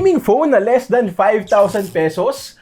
Gaming phone na less than 5,000 pesos?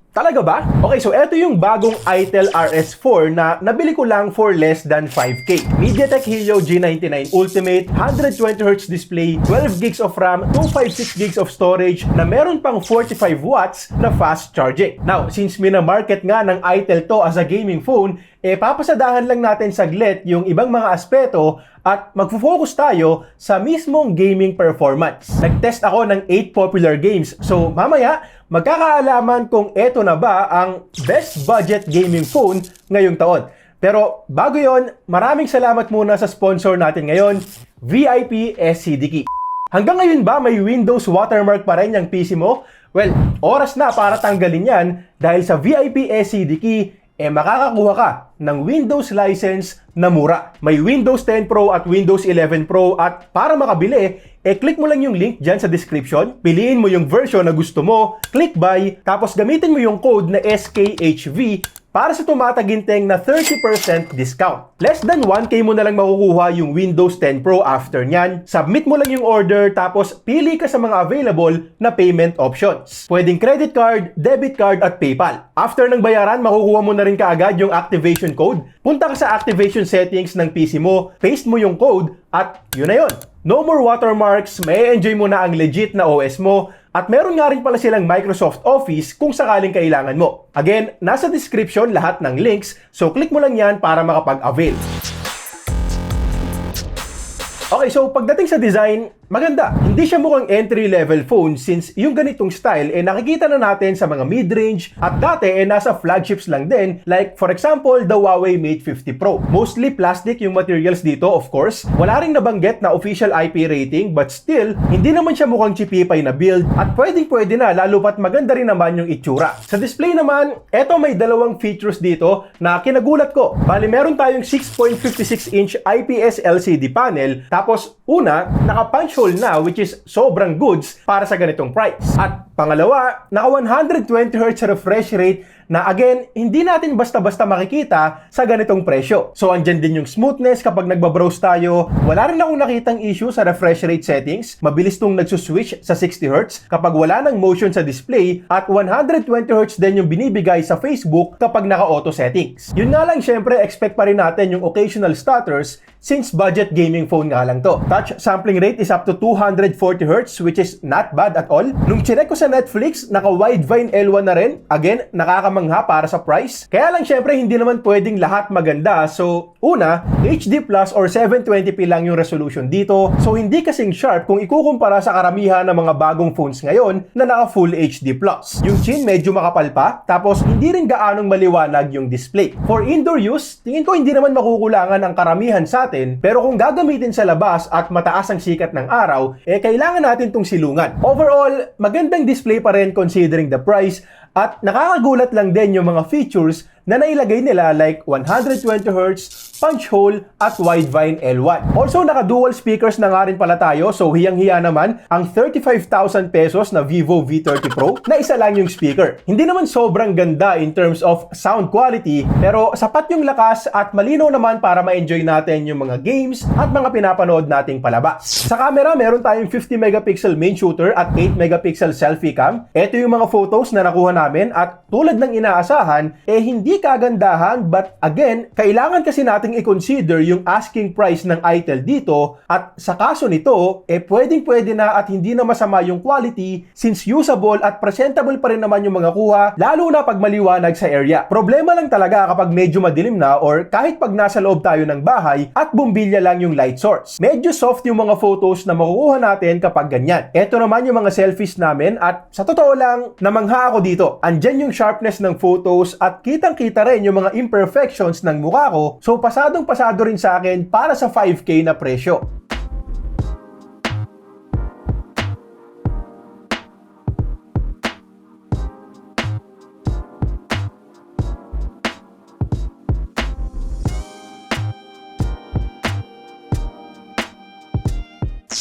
Talaga ba? Okay, so eto yung bagong Itel RS4 na nabili ko lang for less than 5K. MediaTek Helio G99 Ultimate, 120Hz display, 12 gigs of RAM, 256 gigs of storage na meron pang 45 watts na fast charging. Now, since minamarket nga ng Itel to as a gaming phone, papasadahan lang natin saglit yung ibang mga aspeto at magfo-focus tayo sa mismong gaming performance. Nag-test ako ng 8 popular games. So, mamaya, magkakaalaman kung eto na ba ang best budget gaming phone ngayong taon. Pero bago yon, maraming salamat muna sa sponsor natin ngayon, VIP SCDKey. Hanggang ngayon ba may Windows watermark pa rin yung PC mo? Well, oras na para tanggalin yan dahil sa VIP SCDKey, makakakuha ka ng Windows license na mura. May Windows 10 Pro at Windows 11 Pro at para makabili, click mo lang yung link dyan sa description, piliin mo yung version na gusto mo, click buy, tapos gamitin mo yung code na SKHV para sa tumataginteng na 30% discount. Less than 1K mo na lang makukuha yung Windows 10 Pro after nyan. Submit mo lang yung order tapos pili ka sa mga available na payment options. Pwedeng credit card, debit card at PayPal. After ng bayaran, makukuha mo na rin kaagad yung activation code. Punta ka sa activation settings ng PC mo, paste mo yung code at yun na yun. No more watermarks, may enjoy mo na ang legit na OS mo at meron nga rin pala silang Microsoft Office kung sakaling kailangan mo. Again, nasa description lahat ng links, so click mo lang yan para makapag-avail. Okay, so pagdating sa design, maganda. Hindi siya mukhang entry-level phone since yung ganitong style nakikita na natin sa mga mid-range at dati nasa flagships lang din like for example, the Huawei Mate 50 Pro. Mostly plastic yung materials dito of course. Wala ring nabanggit na official IP rating but still, hindi naman siya mukhang chipipay na build at pwedeng-pwede na lalo pat maganda rin naman yung itsura. Sa display naman, eto may dalawang features dito na kinagulat ko. Bali meron tayong 6.56-inch IPS LCD panel tapos una, naka-punch hole na which is sobrang goods para sa ganitong price. At pangalawa, naka 120Hz refresh rate na again, hindi natin basta-basta makikita sa ganitong presyo. So andyan din yung smoothness kapag nagbabrowse tayo. Wala rin akong nakitang issue sa refresh rate settings. Mabilis tong nagsuswitch sa 60Hz kapag wala ng motion sa display at 120Hz din yung binibigay sa Facebook kapag naka-auto settings. Yun nga lang, syempre, expect pa rin natin yung occasional stutters since budget gaming phone nga lang to. Touch sampling rate is up to 240Hz which is not bad at all. Nung chinek ko sa Netflix, naka-Widevine L1 na rin. Again, nakakamangha para sa price. Kaya lang syempre, hindi naman pwedeng lahat maganda. So, una, HD Plus or 720p lang yung resolution dito. So, hindi kasing sharp kung ikukumpara sa karamihan ng mga bagong phones ngayon na naka Full HD Plus. Yung chin medyo makapal pa, tapos hindi rin gaanong maliwanag yung display. For indoor use, tingin ko hindi naman makukulangan ang karamihan sa atin, pero kung gagamitin sa labas at mataas ang sikat ng araw, kailangan natin tong silungan. Overall, magandang display pa rin considering the price at nakakagulat lang din yung mga features na nailagay nila like 120Hz, punch hole, at Widevine L1. Also, naka-dual speakers na nga rin pala tayo, so hiyang-hiya naman ang 35,000 pesos na Vivo V30 Pro na isa lang yung speaker. Hindi naman sobrang ganda in terms of sound quality, pero sapat yung lakas at malinaw naman para ma-enjoy natin yung mga games at mga pinapanood nating palabas. Sa camera, meron tayong 50 megapixel main shooter at 8 megapixel selfie cam. Ito yung mga photos na nakuha namin at tulad ng inaasahan, hindi kagandahan but again, kailangan kasi nating i-consider yung asking price ng Itel dito at sa kaso nito, pwedeng-pwede na at hindi na masama yung quality since usable at presentable pa rin naman yung mga kuha lalo na pag maliwanag sa area. Problema lang talaga kapag medyo madilim na or kahit pag nasa loob tayo ng bahay at bumbilya lang yung light source. Medyo soft yung mga photos na makukuha natin kapag ganyan. Ito naman yung mga selfies namin at sa totoo lang, namangha ako dito. Andyan yung sharpness ng photos at kitang-kita rin yung mga imperfections ng mukha ko, so pasadong-pasado rin sa akin para sa 5K na presyo.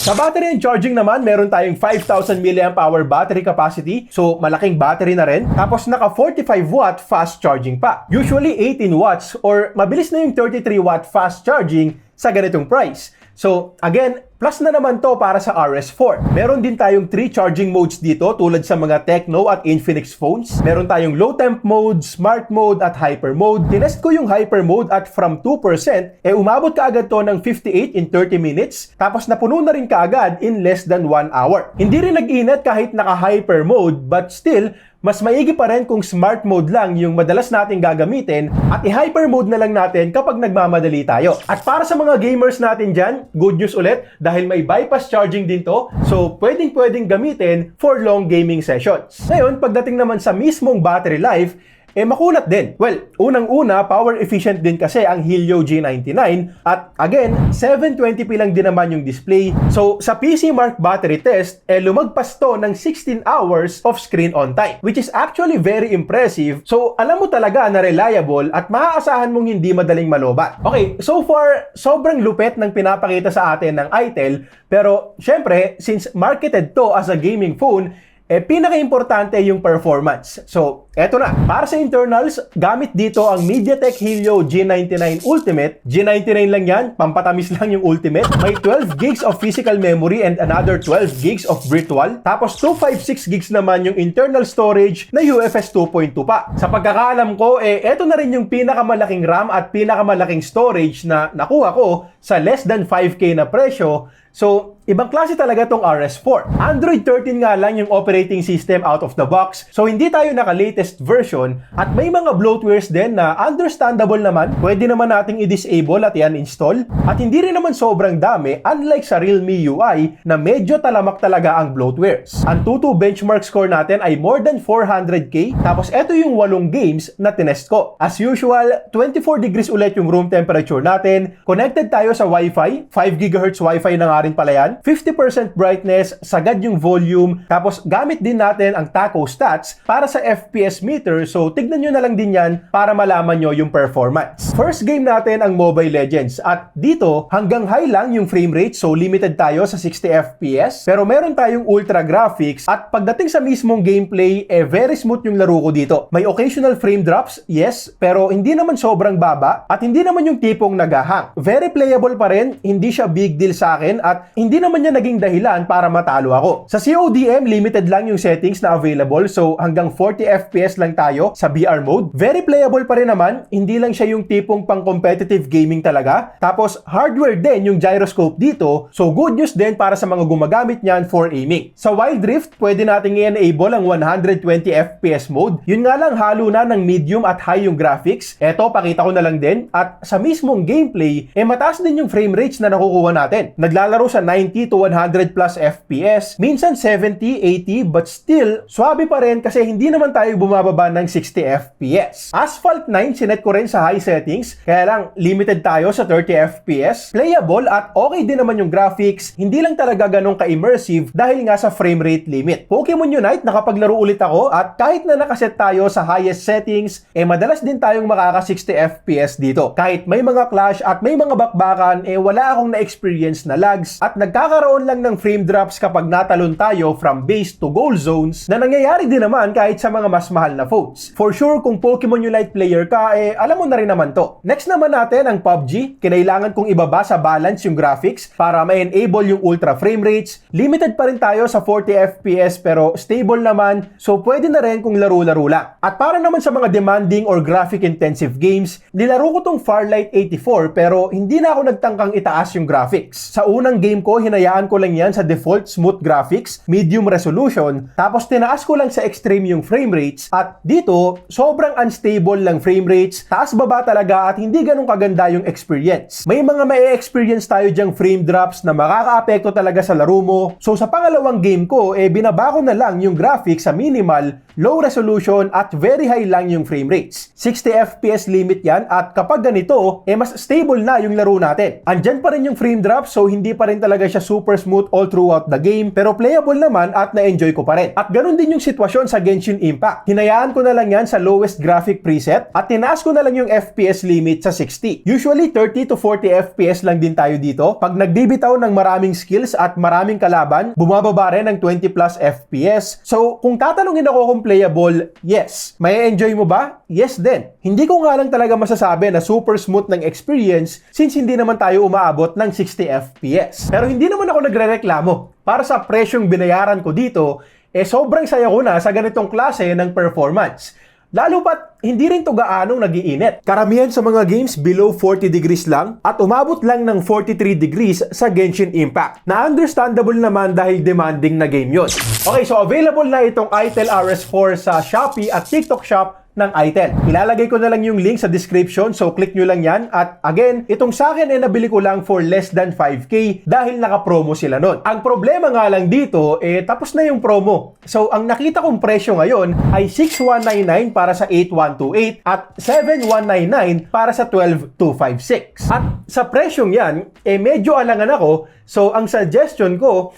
Sa battery and charging naman, meron tayong 5,000 mAh battery capacity. So, malaking battery na rin. Tapos, naka 45-watt fast charging pa. Usually, 18 watts or mabilis na yung 33-watt fast charging sa ganitong price. So, again, Plus na naman to para sa RS4. Meron din tayong 3 charging modes dito tulad sa mga Tecno at Infinix phones. Meron tayong low temp mode, smart mode at hyper mode. Tinest ko yung hyper mode at from 2%, umabot kaagad to ng 58 in 30 minutes. Tapos napuno na rin kaagad in less than 1 hour. Hindi rin nag-init kahit naka-hyper mode, but still, mas maigi pa rin kung smart mode lang yung madalas nating gagamitin at i-hyper mode na lang natin kapag nagmamadali tayo. At para sa mga gamers natin dyan, good news ulit dahil may bypass charging din to, so pwedeng gamitin for long gaming sessions. Ngayon, pagdating naman sa mismong battery life, makulat din. Well, unang-una, power efficient din kasi ang Helio G99 at again, 720p lang din naman yung display. So, sa PC Mark battery test, lumagpas to ng 16 hours of screen on time, which is actually very impressive. So, alam mo talaga na reliable at maaasahan mong hindi madaling malobat. Okay, so far, sobrang lupet ng pinapakita sa atin ng itel, pero syempre, since marketed to as a gaming phone, pinaka-importante yung performance. So, eto na. Para sa internals, gamit dito ang MediaTek Helio G99 Ultimate. G99 lang yan, pampatamis lang yung Ultimate. May 12 gigs of physical memory and another 12 gigs of virtual. Tapos 256 gigs naman yung internal storage na UFS 2.2 pa. Sa pagkakaalam ko, eto na rin yung pinakamalaking RAM at pinakamalaking storage na nakuha ko sa less than 5K na presyo. So, ibang klase talaga tong RS4. Android 13 nga lang yung operating system out of the box. So, hindi tayo naka-latest version at may mga bloatwares din na understandable naman. Pwede naman nating i-disable at i-uninstall. At hindi rin naman sobrang dami unlike sa Realme UI na medyo talamak talaga ang bloatwares. Ang Tutu benchmark score natin ay more than 400k. Tapos, eto yung 8 games na tinest ko. As usual, 24 degrees ulit yung room temperature natin. Connected tayo sa Wi-Fi. 5 GHz Wi-Fi na nga rin pala yan. 50% brightness, sagad yung volume, tapos gamit din natin ang Taco Stats para sa FPS meter, so tignan nyo na lang din yan para malaman nyo yung performance. First game natin ang Mobile Legends at dito hanggang high lang yung frame rate, so limited tayo sa 60 FPS, pero meron tayong ultra graphics at pagdating sa mismong gameplay, very smooth yung laro ko dito. May occasional frame drops, yes, pero hindi naman sobrang baba at hindi naman yung tipong nagahang. Very playable pa rin, hindi siya big deal sa akin at hindi naman niya naging dahilan para matalo ako. Sa CODM, limited lang yung settings na available, so hanggang 40 FPS lang tayo sa VR mode. Very playable pa rin naman, hindi lang siya yung tipong pang-competitive gaming talaga. Tapos hardware din yung gyroscope dito, so good news din para sa mga gumagamit niyan for aiming. Sa Wild Rift, pwede nating i-enable ang 120 FPS mode. Yun nga lang, halo na ng medium at high yung graphics. Eto, pakita ko na lang din. At sa mismong gameplay, mataas din yung frame rates na nakukuha natin. Naglalaro sa 90 to 100 plus FPS, minsan 70, 80, but still, swabe pa rin kasi hindi naman tayo bumababa ng 60 FPS. Asphalt 9, sinet ko rin sa high settings, kaya lang limited tayo sa 30 FPS. Playable at okay din naman yung graphics, hindi lang talaga ganun ka-immersive dahil nga sa frame rate limit. Pokemon Unite, nakapaglaro ulit ako at kahit na nakaset tayo sa highest settings, madalas din tayong makaka 60 FPS dito. Kahit may mga clash at may mga bakbakan, wala akong na-experience na lags at nagkakaroon lang ng frame drops kapag natalon tayo from base to goal zones na nangyayari din naman kahit sa mga mas mahal na phones. For sure, kung Pokemon Unite player ka, alam mo na rin naman to. Next naman natin ang PUBG. Kinailangan kong ibaba sa balance yung graphics para ma-enable yung ultra frame rates. Limited pa rin tayo sa 40 FPS pero stable naman, so pwede na rin kung laro-laro lang. At para naman sa mga demanding or graphic intensive games, nilaro ko tong Farlight 84 pero hindi na ako nagtangkang itaas yung graphics. Sa unang game ko, hinayaan ko lang yan sa default smooth graphics, medium resolution, tapos tinaas ko lang sa extreme yung frame rates at dito, sobrang unstable lang frame rates, taas-baba talaga at hindi ganun kaganda yung experience. May mga may-experience tayo dyang frame drops na makaka-apekto talaga sa laro mo. So sa pangalawang game ko, binaba ko na lang yung graphics sa minimal, low resolution at very high lang yung frame rates. 60 FPS limit yan at kapag ganito, mas stable na yung laro natin. Andyan pa rin yung frame drop, so hindi pa rin talaga siya super smooth all throughout the game, pero playable naman at na-enjoy ko pa rin. At ganun din yung sitwasyon sa Genshin Impact. Hinayaan ko na lang yan sa lowest graphic preset at tinaas ko na lang yung FPS limit sa 60. Usually 30 to 40 FPS lang din tayo dito. Pag nagbibitaw ng maraming skills at maraming kalaban, bumababa rin ng 20 plus FPS. So kung tatanungin ako kung playable? Yes. May enjoy mo ba? Yes din. Hindi ko nga lang talaga masasabi na super smooth ng experience since hindi naman tayo umaabot ng 60 FPS. Pero hindi naman ako nagrereklamo. Para sa presyong binayaran ko dito, sobrang saya ko na sa ganitong klase ng performance. Lalo pat hindi rin to gaanong nag-iinit. Karamihan sa mga games below 40 degrees lang at umabot lang ng 43 degrees sa Genshin Impact. Na understandable naman dahil demanding na game yun. Okay, so available na itong ITEL RS4 sa Shopee at TikTok Shop ng ITEL. Ilalagay ko na lang yung link sa description, so click nyo lang yan. At again, itong sa akin nabili ko lang for less than 5K dahil naka-promo sila nun. Ang problema nga lang dito, tapos na yung promo. So, ang nakita kong presyo ngayon ay 6,199 para sa 8,128 at 7,199 para sa 12,256. At sa presyong yan, medyo alangan ako. So, ang suggestion ko,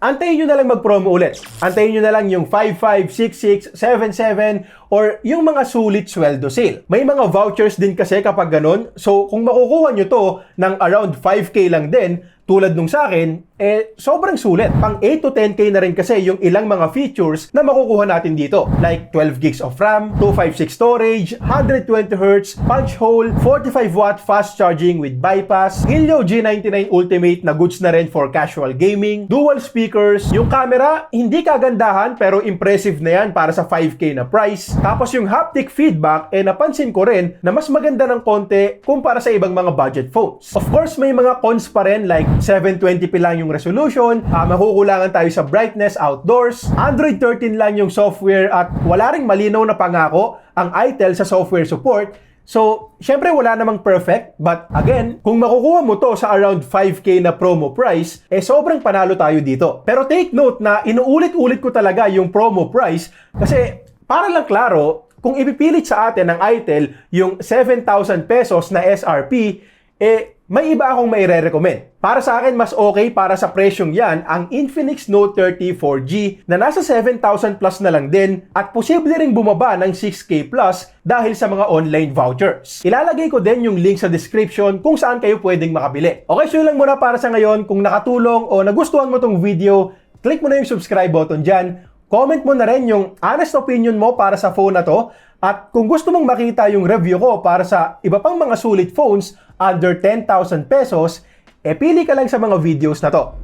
antayin nyo na lang mag-promo ulit. Antayin nyo na lang yung 5,5, 6,6, 7,7 or yung mga sulit sweldo sale. May mga vouchers din kasi kapag ganun. So, kung makukuha nyo to ng around 5K lang din, tulad nung sa akin, sobrang sulit. Pang 8 to 10K na rin kasi yung ilang mga features na makukuha natin dito. Like 12 gigs of RAM, 256 storage, 120Hz, punch hole, 45-watt fast charging with bypass, Helio G99 Ultimate na goods na rin for casual gaming, dual speakers, yung camera, hindi kagandahan pero impressive na yan para sa 5K na price. Tapos yung haptic feedback, napansin ko rin na mas maganda ng konti kumpara sa ibang mga budget phones. Of course, may mga cons pa rin like 720p lang yung resolution, makukulangan tayo sa brightness outdoors, Android 13 lang yung software at wala ring malinaw na pangako ang ITEL sa software support. So, syempre wala namang perfect, but again, kung makukuha mo to sa around 5K na promo price, sobrang panalo tayo dito. Pero take note na inuulit-ulit ko talaga yung promo price kasi para lang klaro, kung ipipilit sa atin ng ITEL yung 7,000 pesos na SRP, may iba akong maire-recommend. Para sa akin, mas okay para sa presyong yan ang Infinix Note 30 4G na nasa 7,000 plus na lang din at posible ring bumaba ng 6K plus dahil sa mga online vouchers. Ilalagay ko din yung link sa description kung saan kayo pwedeng makabili. Okay, so yun lang muna para sa ngayon. Kung nakatulong o nagustuhan mo tong video, click mo na yung subscribe button dyan. Comment mo na rin yung honest opinion mo para sa phone na to. At kung gusto mong makita yung review ko para sa iba pang mga sulit phones under 10,000 pesos, pili ka lang sa mga videos na to.